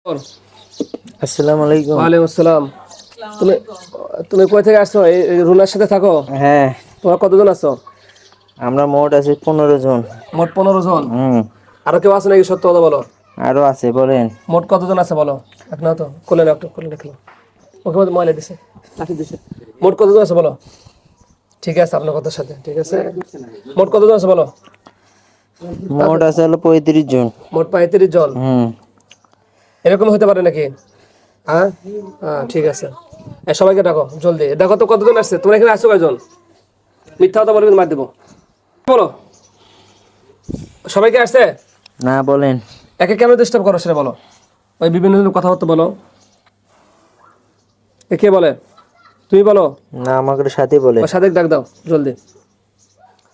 আসসালামু আলাইকুম। ওয়ালাইকুম আসসালাম। তুমি তুমি কই থেকে আসছো? এই রুনার সাথে থাকো? হ্যাঁ, তোমরা কতজন আছো? আমরা মোট আছি 15 জন। মোট 15 জন। হুম, আরো কেউ আছে নাকি? সত্য কথা বলো। আরো আছে, বলেন। মোট কতজন আছে বলো? এক না তো কোলে রাখো, কোলে রাখো। ওকে মধ্যে ময়লা দিছে, লাঠি দিছে। মোট কতজন আছে বলো? ঠিক আছে, আপনার কথার সাথে ঠিক আছে। মোট কতজন আছে বলো? মোট আছে হলো 35 জন। মোট 35 জন। হুম, এরকম হতে পারে নাকি? হ্যাঁ হ্যাঁ, ঠিক আছে। সবাইকে ডাকো জলদি। দেখো তো কতজন আসছে। তোমরা এখানে আসছো কয়জন? মিথ্যা কথা বলবে, মার দেবো। বলো, সবাইকে আসছে? না, বলেন। একে কেন ডিস্টার্ব করো সেটা বলো। ওই বিভিন্ন ধরনের কথাবার্তা বলো। কে বলে? তুমি বলো। না, আমাকে সাথে বলে। ওর সাথে ডাক দাও জলদি।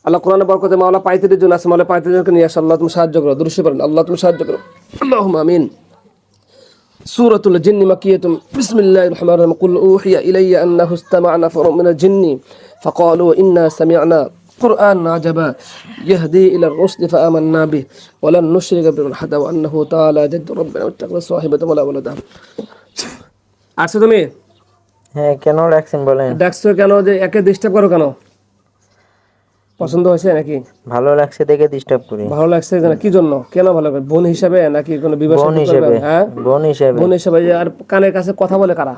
আল্লাহ কোরআনে বরকতে মাওলা 35 জন আছে। মাওলা 35 জনকে নিয়ে আসো। আল্লাহ তুমি সাহায্য করো। দুরূদ পড়েন, আল্লাহ তুমি সাহায্য করো। আল্লাহুম্মা আমিন। সূরাতুল জিন্নি মাকিয়াতুম। বিসমিল্লাহির রহমানির রহিম। কুল উহিয়া ইলাইয়া আন্নাহু ইসতামা'a নাফারুম মিনাল জিন্নি ফাকালু ইন্না সামি'না قرآن عجبا يهدي إلى الرشد فآمنا به ولن نشرك به أحدا وأنه تعالى جد ربنا واتخذ صاحبة ولا ولدا। আছো তুমি? হ্যাঁ, কেন রাখছেন বলেন। ডাকছো কেন? যে একে ডিস্টার্ব করো কেন? পছন্দ হয়েছে নাকি? ভালো লাগছে দেখে ডিস্টার্ব করি। ভালো লাগছে যে কি জন্য? কেন ভালো লাগে? বোন হিসাবে নাকি কোনো বিবাহ বোন শাদী হিসেবে। করবেন? হ্যাঁ, বোন হিসেবে। বোন হিসাবে। আর কানের কাছে কথা বলে কারা?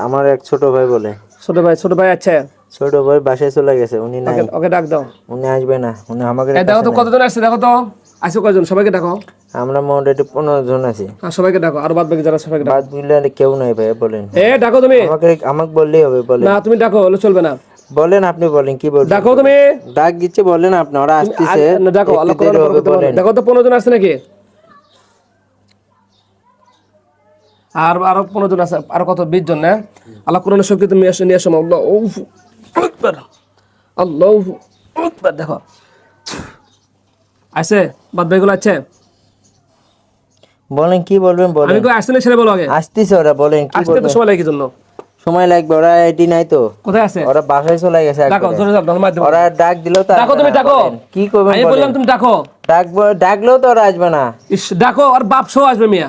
আমার এক ছোট ভাই বলে। ছোট ভাই? ছোট ভাই আছে? ছোট ভাই বাসায় চলে গেছে, উনি নাই। ওকে ওকে ডাক দাও। উনি আসবে না, উনি আমাকে দেখো তো কতজন আসছে, দেখো তো আসছে কয়জন। সবাইকে ডাকো। আমরা মোট 15 জন আছি। আর সবাইকে ডাকো। আর বাদ বাকি যারা সবাইকে ডাকো। বাদ দিলে কেউ নাই ভাই, বলেন। ডাকো তুমি। আমাকে বললেই হবে, বলেন। না, তুমি ডাকো, হলে চলবে না। বলেন, আপনি বলেন কি বলবেন। ডাকো তুমি। ডাক দিচ্ছে, বলেন আপনি। ওরা আসতেছে, ডাকো। আল্লাহ একটু দেরি হবে, বলেন। দেখো তো 15 জন আসছে নাকি? আর আরো 15 জন আছে। আর কত? 20 জন না? আল্লাহ কোরআনের শক্তি তুমি নিয়ে আসো। আল্লাহু আকবার, আল্লাহু আকবার। দেখো আছে, বাদ বাকিগুলো আছে। বলেন কি বলবেন, বলেন। আমি কই আসছে না সেটা বলো আগে। আসতেছে ওরা, বলেন কি আসতে তো বলবেন। সময় লাগে কি জন্য? সময় লাগবে, ওরা এটি নাই তো। কোথায় আছে? ওরা বাসায় চলে গেছে ডাকো, একবারে। জোরে ডাকো, মার দেবো। ওরা ডাক দিলেও তো ডাকো আসবে তুমি, না, ডাকো। বলেন। কি করবেন আমি বলেন। বললাম তুমি ডাকো। ডাকলেও তো ওরা আসবে না। ইস, ডাকো। আর বাপ সহ আসবে মিয়া।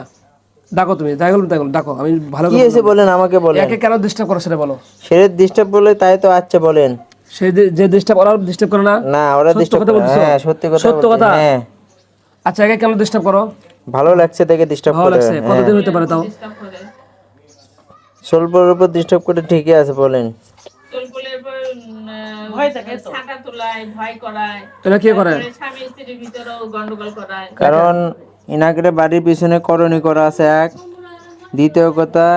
ডাকো তুমি, তাই বলুন, ডাকো ডাকো। আমি ভালো কি করে এসে বলেন, আমাকে বলেন। একে কেন ডিস্টার্ব করো সেটা বলো। সে ডিস্টার্ব বলে তাই তো। আচ্ছা, বলেন। সে যে ডিস্টার্ব, ওরা ডিস্টার্ব করে না? না, ওরা সত্য ডিস্টার্ব কথা করে। বলছো? হ্যাঁ, সত্যি কথা সত্য বলছি। কথা। হ্যাঁ, আচ্ছা, একে কেন ডিস্টার্ব করো? ভালো লাগছে দেখে ডিস্টার্ব ভালো করে। লাগছে। হ্যাঁ, কতদিন হতে পারে তাও? স্বল্পর উপর ডিস্টার্ব করে, ঠিকই আছে, বলেন। এটা কি করে? কারণ ইনাকে বাড়ির পিছনে করণী করা আছে এক। দ্বিতীয় কথা,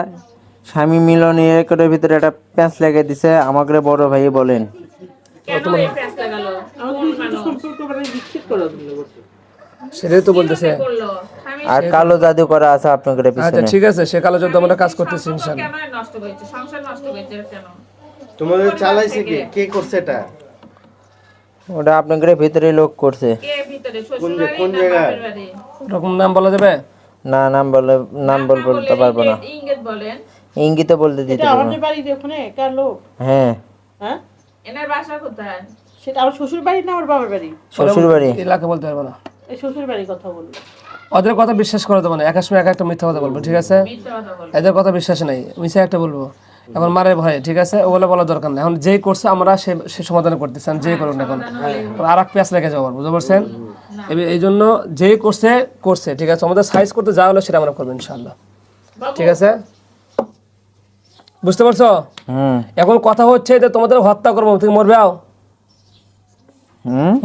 স্বামী মিলন এর ভিতরে একটা প্যাঁচ লেগে দিছে। আমাকে বড় ভাই বলেন। সেটাই তো বলতেছে। আর কালো জাদু করা আছে আপনাদের আচ্ছা, পিছনে। ঠিক আছে। সে কালো যদি আমরা কাজ করতেছি ইনশাআল্লাহ। তোমাদের চালাইছে কে? কে করছে এটা? ওটা আপনাদের ভিতরে লোক করছে। কোন জায়গায়? ওরকম নাম বলা যাবে? না, নাম বলতে পারবো না। ইঙ্গিতে বলতে দিতে এটা পারবো আমাদের না। বাড়ির ওখানে কার লোক? হ্যাঁ, হ্যাঁ, এনার বাসা কোথায়? সেটা আমার শ্বশুর বাড়ি না আমার বাবার বাড়ি? শ্বশুর বাড়ি। এলাকা বলতে পারবো না। এই শ্বশুর বাড়ির কথা বলবো। ওদের কথা বিশ্বাস করে দেবো না। এক সময় এক একটা মিথ্যা কথা বলবো, ঠিক আছে? মিথ্যা কথা বলে। এদের কথা বিশ্বাস নাই, মিশে একটা বলবো। এখন মারে ভয়ে, ঠিক আছে? ওগুলো বলার দরকার নেই। এখন যেই করছে আমরা সে সমাধান করতেছি। যেই করুন এখন আর এক পেঁচ লেগে যাবো, বুঝতে পারছেন? এই জন্য যেই করছে, ঠিক আছে? আমাদের সাইজ করতে যা হলো সেটা আমরা করবো ইনশাআল্লাহ, ঠিক আছে? বুঝতে পারছো? এখন কথা হচ্ছে যে তোমাদের হত্যা করবো, তুমি মরবে?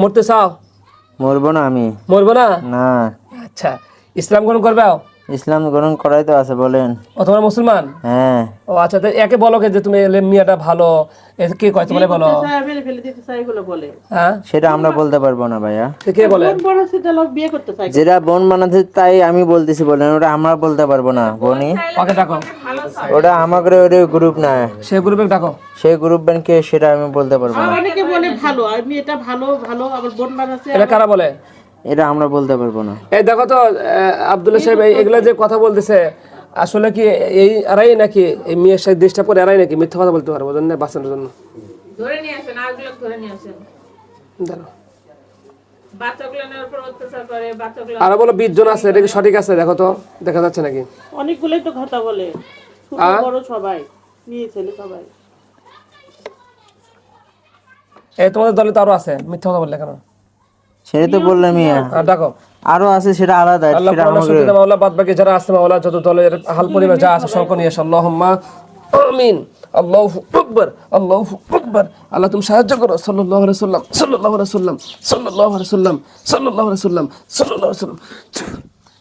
মরতে চাও? মরবো না আমি। মরবো না? না। আচ্ছা, ইসলাম গ্রহণ করবে? ইসলাম গ্রহণ করাই তো আছে, বলেন। ও তোমরা মুসলমান? হ্যাঁ। ও আচ্ছা, তো একে বলো যে তুমি মিয়াটা ভালো, কে কয় তোমার বলো? মেরে ফেলে দিতে চাই এগুলো বলে। হ্যাঁ, সেটা আমরা বলতে পারবো না ভাইয়া। কে বলে? বোন বড় আছে তাহলে বিয়ে করতে চাই। যেটা বোন বানাচ্ছে তাই আমি বলতেছি, বলেন। ওটা আমরা বলতে পারবো না, বনি। ওকে ডাকো। ওটা আমাদের গ্রুপ না। সে গ্রুপে ডাকো। সেই গ্রুপ ব্যাংকে সেটা আমি বলতে পারবো না। অনেকে বলে ভালো, আমি এটা ভালো ভালো আমার বোন বানাচ্ছে। এটা কারা বলে? এটা আমরা বলতে পারবো না। এই দেখো তো আব্দুল্লাহ সাহেব, এগুলা যে কথা বলতেছে আসলে কি এই এরাই নাকি এই মেয়ের সাথে ডিস্টার্ব করে এরাই নাকি মিথ্যা কথা বলতে পারবো জন্য বাঁচানোর জন্য? ধরে নিয়ে আসেন, আরগুলো ধরে নিয়ে আসেন। দাঁড়াও। বাচ্চাগুলো নেওয়ার পর অত্যাচার করে, বাচ্চাগুলো আর বলো 20 জন আছে, এটা কি সঠিক আছে? দেখো তো, দেখা যাচ্ছে নাকি? অনেকগুলোই তো কথা বলে, ছোট বড় সবাই, মেয়ে ছেলে সবাই। এই তোমাদের দলে তো আরো আছে, মিথ্যা কথা বললে কেন? সেটা তো বললামই। দেখো, আরো আছে, সেটা আলাদা, আল্লাহ সেটা কোরআনে আমাকে শুনতে মাওলা বাদ বাকি যারা আছে মাওলা যত দলের হাল পরিবার যা আছে সকল নিয়ে আসো। আল্লাহুম্মা আমিন। আল্লাহু আকবার, আল্লাহু আকবার। আল্লাহ তুমি সাহায্য করো। সাল্লাল্লাহু আলাইহি সাল্লাম, সাল্লাল্লাহু আলাইহি সাল্লাম, সাল্লাল্লাহু আলাইহি সাল্লাম, সাল্লাল্লাহু আলাইহি সাল্লাম, সাল্লাল্লাহু আলাইহি সাল্লাম।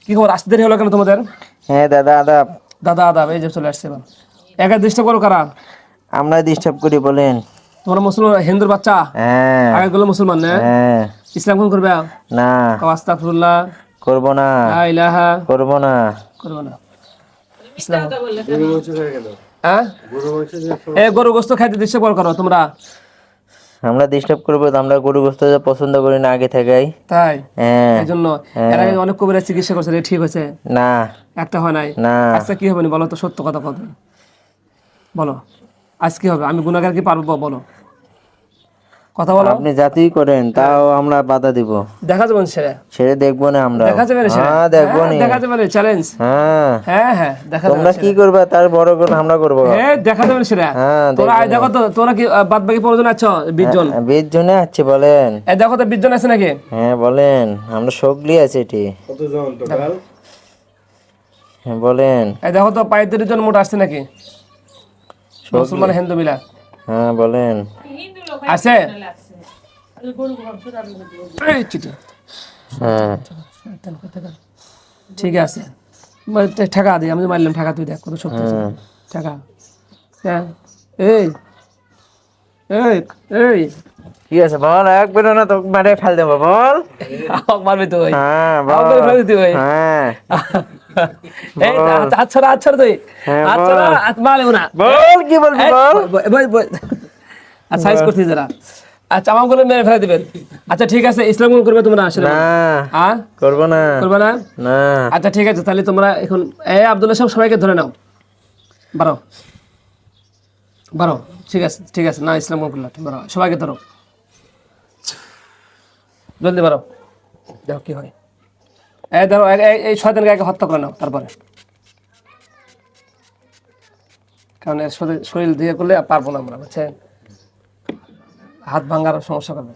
কি খবর, আসতে দেরি হলো কেন তোমাদের? হ্যাঁ দাদা আদাব। দাদা আদাব, এই যে চলে আসছে এবার। একা ডিস্টার্ব করো কারা? আমরা ডিস্টার্ব করি বলেন? তোমরা মুসলমান, হিন্দুর বাচ্চা? হ্যাঁ আগে গুলো মুসলমান না? হ্যাঁ। ইসলাম কোন করবে? না আস্তাগফিরুল্লাহ, করব না, লা ইলাহা, করব না। করবে না। ইসলাম গরু মাংস হয়ে গেল। হ্যাঁ, গরু মাংস দিয়ে এই গরু গোস্ত খাইতে ডিস্টার্ব করো তোমরা? আমরা ডিস্টার্ব করবো? আমরা গরু গোস্ত পছন্দ করি না আগে থেকেই। তাই হ্যাঁ। এই জন্য এর আগে অনেক কবিরা চিকিৎসা করছে, এটা ঠিক হয়েছে? না একটা হয় নাই। না। আজকে কি হবে বলো তো, সত্য কথা বলো, আজ কি হবে? আমি গুনাহগার কি পারবো? বলো, কথা বলো। আপনি জাতিই করেন, তাও আমরা বাধা দিব? দেখা যাবে সেটা, ছেড়ে দেখবো না আমরা। দেখা যাবে না সেটা। হ্যাঁ দেখবো নি। দেখা যাবে না, চ্যালেঞ্জ। হ্যাঁ হ্যাঁ হ্যাঁ, দেখা যাবে তোমরা কি করবে তার বড় করে আমরা করবো। হ্যাঁ, দেখা যাবে না সেটা। হ্যাঁ, তোরা আয় দেখো তো, তোরা কি বাদ বাকি 15 জন আছো? 20 জন? 20 জনে আছে বলেন। এই দেখো তো 20 জন আছে নাকি? হ্যাঁ বলেন, আমরা সগলি আছি এটি। কতজন টোটাল? হ্যাঁ বলেন। এই দেখো তো 35 জন মোট আসছে নাকি? মুসলমান হিন্দু মিলা হ্যাঁ বলেন। হিন্দু লোক আছে? লাগছে। গরু মাংস রান্না দিয়ে এই চিঠি। হ্যাঁ ঠিক আছে, টাকা দিই, আমি মারলাম টাকা, তুই দেখ কত শক্তি আছে। টাকা। হ্যাঁ, এই এই এই কি আছে বল, একবার না তো মারে ফেল দেবো বল। আমাকে মারবি তুই? হ্যাঁ আমাকে বল। ফেলে দিবি তুই? হ্যাঁ এই আচ্ছা তুই হ্যাঁ, আচ্ছা মারবো না। বল, কি বলবি বল। আচ্ছা সাইজ করছিস যারা, আচ্ছা আমাকে মেরে ফেলে দিবেন। আচ্ছা ঠিক আছে, ইসলাম কোন করবে তোমরা? আসলে না হ্যাঁ, করবো না। করবে না? না আচ্ছা ঠিক আছে, তাহলে তোমরা এখন আব্দুল্লাহ সাহেব সবাইকে ধরে নাও, বারো বারো। ঠিক আছে ঠিক আছে, না ইসলাম কোন করলে বারো, সবাইকে ধরো, জলদি বারো, দেখো কি হয়। ধরো এই 6 দিন আগে হত্যা করে নাও, তারপরে, কারণ এর শরীর দিয়ে করলে পারবো না আমরা, বুঝছেন? হাত ভাঙার সমস্যা করবে।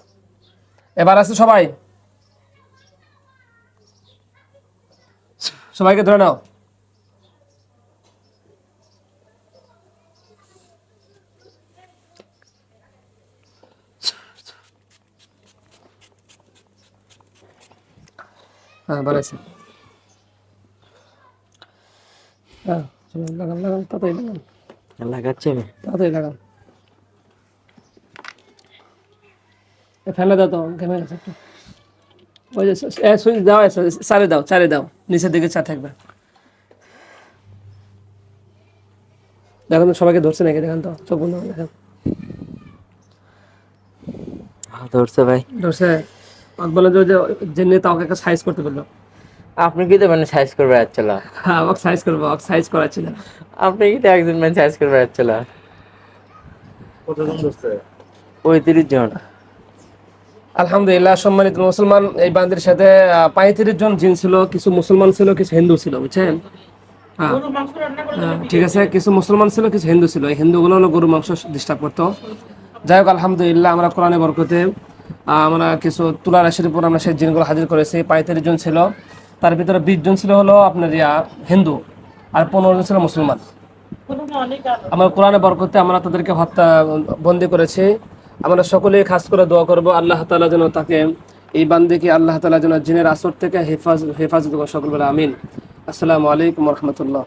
এবার আছে সবাই, সবাইকে ধরে নাও। হ্যাঁ বাড়াইছে। হ্যাঁ লাগান লাগান, তাড়াতাড়ি লাগান, লাগাচ্ছি আমি। তাড়াতাড়ি লাগান। ফেলে দাও তো, ঘেমে গেছে একটু। ওই যে সুইচ দাও, চারে দাও, নিচের দিকে চা থাকবে। দেখুন তো সবাইকে ধরছে নাকি, দেখেন তো, চোখ বন্ধ করে দেখেন। ধরছে ভাই। ধরছে। বলে যে নেতা ওকে একটা সাইজ করতে বললো। আপনি কি তো মানে সাইজ করবে যাচ্ছিল? হ্যাঁ, ওকে সাইজ করবো, ওকে সাইজ করাচ্ছিল। আপনি কি তো একজন মানে সাইজ করবে যাচ্ছিল? কতজন ধরছে? 35 জন। আলহামদুলিল্লাহ, সম্মানিত মুসলমান, এই বান্দির সাথে 35 জন জিন ছিল, কিছু মুসলমান ছিল, কিছু হিন্দু ছিল, বুঝছেন? হ্যাঁ গরু মাংস রান্না করে ঠিক আছে, কিছু মুসলমান ছিল, কিছু হিন্দু ছিল। এই হিন্দুগুলো হলো গরু মাংস ডিস্টার্ব করতো। যাই হোক, আলহামদুলিল্লাহ, আমরা কোরআনে বরকতে আমরা কিছু তুলা রাশির উপর আমরা সেই জিনগুলো হাজির করেছি। 35 জন ছিল, তার ভিতরে 20 জন ছিল হলো আপনার হিন্দু, আর 15 জন ছিল মুসলমান। অনেক আমরা কোরআনে বরকতে আমরা তাদেরকে হত্যা বন্দী করেছি। আমরা সকলেই খাস করে দোয়া করব, আল্লাহ তাআলা যেন তাকে, এই বান্দিকে আল্লাহ তাআলা যেন জিনের আসর থেকে হেফাজত করে, সকল বলে আমিন। আসসালামু আলাইকুম ওয়া রাহমাতুল্লাহ।